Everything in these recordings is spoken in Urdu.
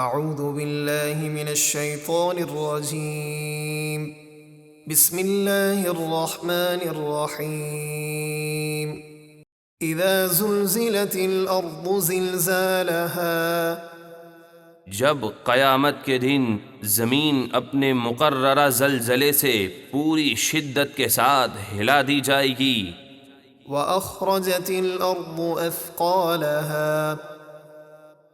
اعوذ باللہ من الشیطان الرجیم بسم اللہ الرحمن الرحیم اذا زلزلت الارض زلزالها جب قیامت کے دن زمین اپنے مقررہ زلزلے سے پوری شدت کے ساتھ ہلا دی جائے گی، واخرجت الارض اثقالها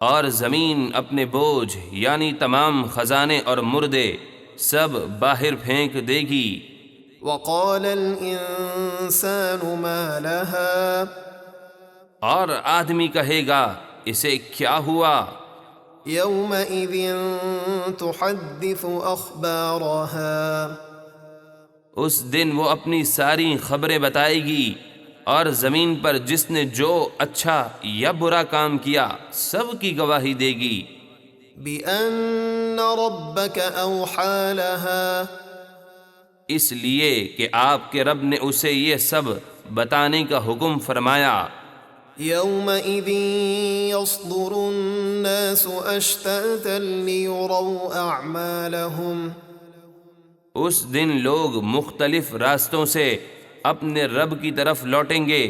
اور زمین اپنے بوجھ یعنی تمام خزانے اور مردے سب باہر پھینک دے گی، وقال الانسان ما لها اور آدمی کہے گا اسے کیا ہوا؟ يومئذ تحدث اخبارها اس دن وہ اپنی ساری خبریں بتائے گی، اور زمین پر جس نے جو اچھا یا برا کام کیا سب کی گواہی دے گی، بأن ربك أوحى لها اس لیے کہ آپ کے رب نے اسے یہ سب بتانے کا حکم فرمایا۔ يومئذ يصدر الناس أشتاتا ليروا أعمالهم اس دن لوگ مختلف راستوں سے اپنے رب کی طرف لوٹیں گے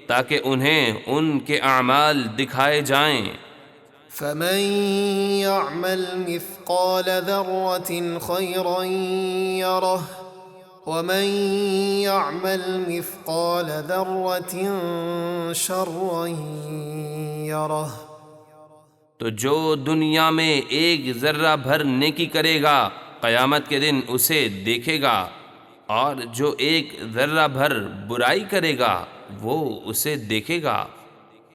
تاکہ انہیں ان کے اعمال دکھائے جائیں۔ فمن يعمل مثقال ذرة خيرا يره ومن يعمل مثقال ذرة شرا يره تو جو دنیا میں ایک ذرہ بھر نیکی کرے گا قیامت کے دن اسے دیکھے گا، اور جو ایک ذرہ بھر برائی کرے گا وہ اسے دیکھے گا۔